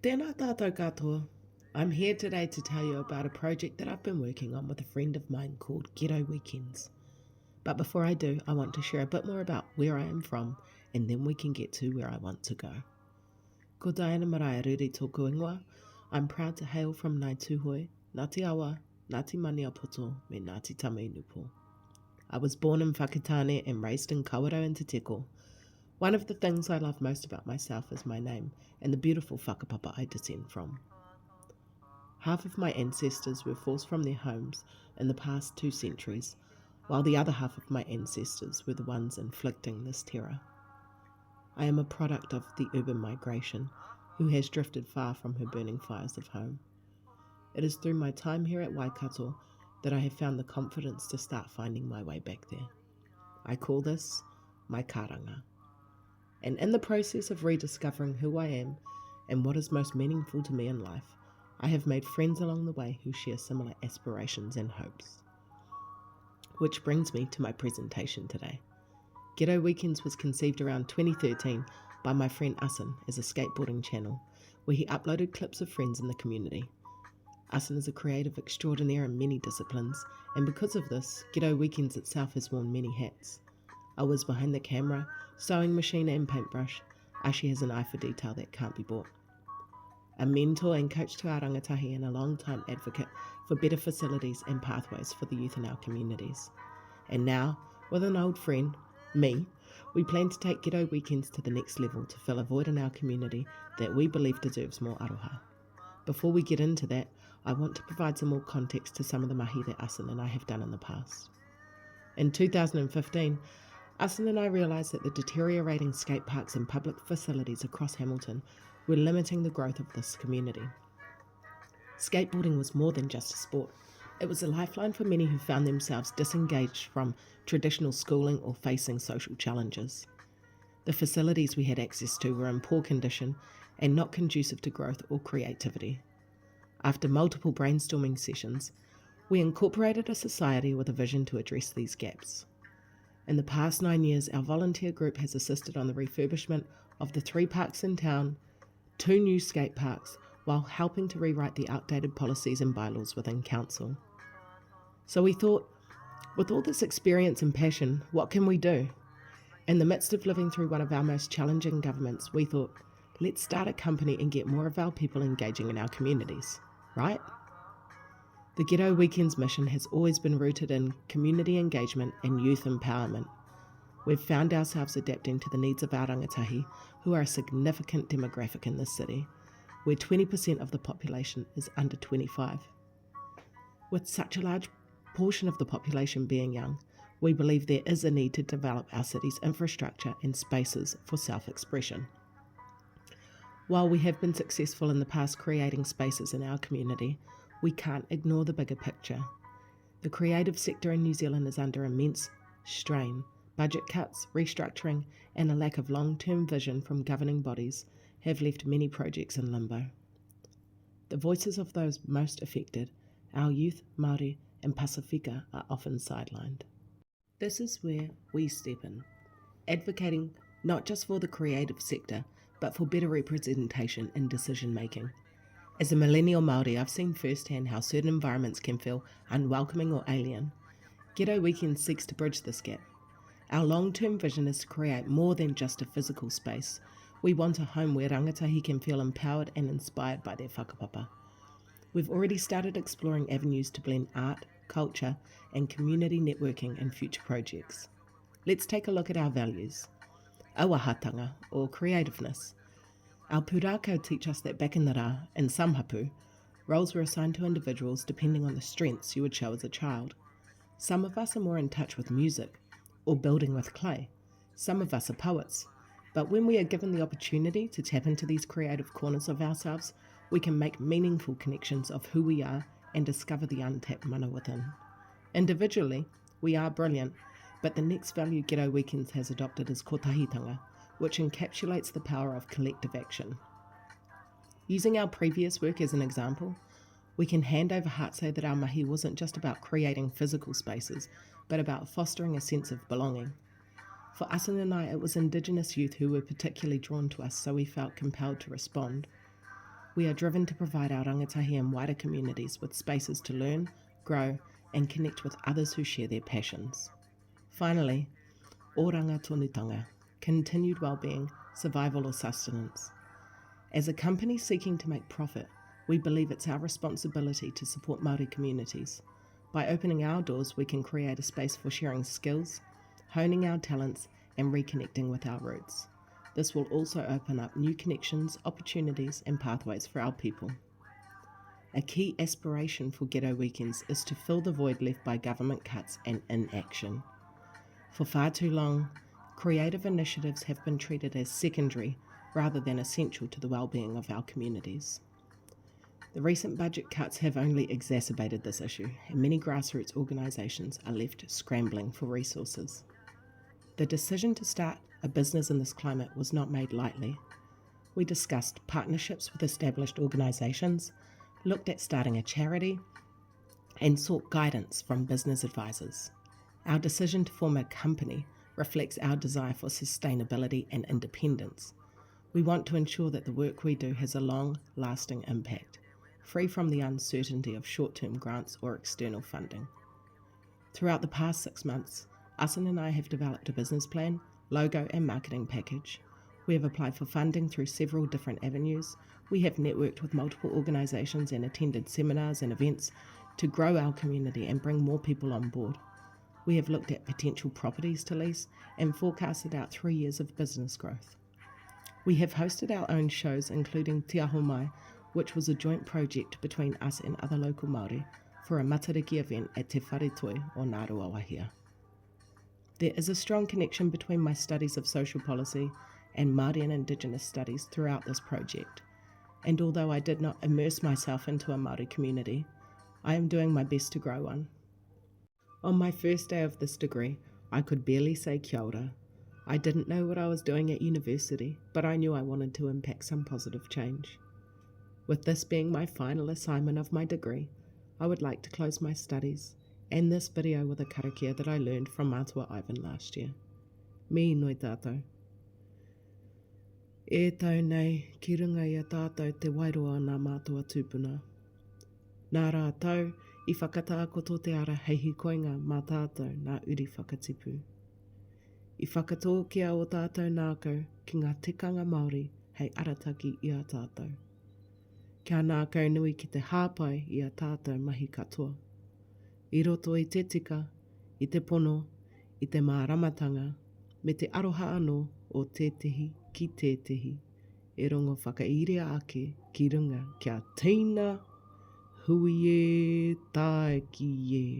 Tēnā tātou katoa. I'm here today to tell you about a project that I've been working on with a friend of mine called Ghetto Weekends. But before I do, I want to share a bit more about where I am from, and then we can get to where I want to go. Ko Diana Maori300 Ghettowknds. I'm proud to hail from Ngāi Tūhoe, Ngāti Awa, Ngāti Maniapoto, me Ngāti Tameinupo. I was born in Whakatane and raised in Kawerau and Te Teko. One of the things I love most about myself is my name and the beautiful whakapapa I descend from. Half of my ancestors were forced from their homes in the past 2 centuries, while the other half of my ancestors were the ones inflicting this terror. I am a product of the urban migration who has drifted far from her burning fires of home. It is through my time here at Waikato that I have found the confidence to start finding my way back there. I call this my karanga. And in the process of rediscovering who I am and what is most meaningful to me in life, I have made friends along the way who share similar aspirations and hopes. Which brings me to my presentation today. Ghetto Weekends was conceived around 2013 by my friend Asin as a skateboarding channel, where he uploaded clips of friends in the community. Asin is a creative extraordinaire in many disciplines, and because of this, Ghetto Weekends itself has worn many hats. I was behind the camera, sewing machine and paintbrush. Ashi has an eye for detail that can't be bought. A mentor and coach to our rangatahi and a long-time advocate for better facilities and pathways for the youth in our communities. And now, with an old friend, me, we plan to take Ghetto Weekends to the next level to fill a void in our community that we believe deserves more aroha. Before we get into that, I want to provide some more context to some of the mahi that Asin and I have done in the past. In 2015, Asin and I realised that the deteriorating skate parks and public facilities across Hamilton were limiting the growth of this community. Skateboarding was more than just a sport. It was a lifeline for many who found themselves disengaged from traditional schooling or facing social challenges. The facilities we had access to were in poor condition and not conducive to growth or creativity. After multiple brainstorming sessions, we incorporated a society with a vision to address these gaps. In the past 9 years, our volunteer group has assisted on the refurbishment of the 3 parks in town, 2 new skate parks, while helping to rewrite the outdated policies and bylaws within council. So we thought, with all this experience and passion, what can we do? In the midst of living through one of our most challenging governments, we thought, let's start a company and get more of our people engaging in our communities, right? The Ghetto Weekends mission has always been rooted in community engagement and youth empowerment. We've found ourselves adapting to the needs of our rangatahi, who are a significant demographic in this city, where 20% of the population is under 25. With such a large portion of the population being young, we believe there is a need to develop our city's infrastructure and spaces for self-expression. While we have been successful in the past creating spaces in our community, we can't ignore the bigger picture. The creative sector in New Zealand is under immense strain. Budget cuts, restructuring, and a lack of long-term vision from governing bodies have left many projects in limbo. The voices of those most affected, our youth, Māori, and Pasifika, are often sidelined. This is where we step in, advocating not just for the creative sector, but for better representation in decision-making. As a millennial Māori, I've seen firsthand how certain environments can feel unwelcoming or alien. Ghetto Weekends seeks to bridge this gap. Our long-term vision is to create more than just a physical space. We want a home where rangatahi can feel empowered and inspired by their whakapapa. We've already started exploring avenues to blend art, culture, and community networking in future projects. Let's take a look at our values. Awahatanga, or creativeness. Our pūrākau teach us that back in the rā, in some hapu, roles were assigned to individuals depending on the strengths you would show as a child. Some of us are more in touch with music, or building with clay. Some of us are poets. But when we are given the opportunity to tap into these creative corners of ourselves, we can make meaningful connections of who we are and discover the untapped mana within. Individually, we are brilliant, but the next value Ghetto Weekends has adopted is kotahitanga, which encapsulates the power of collective action. Using our previous work as an example, we can hand over heart say that our mahi wasn't just about creating physical spaces, but about fostering a sense of belonging. For Asin and I, it was Indigenous youth who were particularly drawn to us, so we felt compelled to respond. We are driven to provide our rangatahi and wider communities with spaces to learn, grow, and connect with others who share their passions. Finally, oranga tonutanga, continued well-being, survival or sustenance. As a company seeking to make profit, we believe it's our responsibility to support Māori communities. By opening our doors, we can create a space for sharing skills, honing our talents, and reconnecting with our roots. This will also open up new connections, opportunities, and pathways for our people. A key aspiration for Ghetto Weekends is to fill the void left by government cuts and inaction. For far too long, creative initiatives have been treated as secondary rather than essential to the well-being of our communities. The recent budget cuts have only exacerbated this issue, and many grassroots organisations are left scrambling for resources. The decision to start a business in this climate was not made lightly. We discussed partnerships with established organisations, looked at starting a charity, and sought guidance from business advisors. Our decision to form a company reflects our desire for sustainability and independence. We want to ensure that the work we do has a long-lasting impact, free from the uncertainty of short-term grants or external funding. Throughout the past 6 months, Asin and I have developed a business plan, logo and marketing package. We have applied for funding through several different avenues. We have networked with multiple organisations and attended seminars and events to grow our community and bring more people on board. We have looked at potential properties to lease and forecasted out 3 years of business growth. We have hosted our own shows, including Te Aho Mai, which was a joint project between us and other local Māori for a matariki event at Te Wharetoi o Ngārua Wahia. There is a strong connection between my studies of social policy and Māori and Indigenous studies throughout this project, and although I did not immerse myself into a Māori community, I am doing my best to grow one. On my first day of this degree, I could barely say kia ora. I didn't know what I was doing at university, but I knew I wanted to impact some positive change. With this being my final assignment of my degree, I would like to close my studies and this video with a karakia that I learned from Mātua Ivan last year. Mi noi tātou. E tau nei, ki runga i a tātou te wairoa nā mātua tūpuna. Nā rā tau, I whakatākoto te ara heihi koinga mā tātou nā uri whakatipu. I whakatō kia o tātou nākau ki ngā tikanga Māori hei arataki i a tātou. Kia nākau nui ki te hāpai i a tātou mahi katoa. I roto i te tika, i te pono, i te māramatanga, me te aroha anō o tētehi ki tētehi, e rongo whakairea ake ki runga kia tīna hui e tae ki e.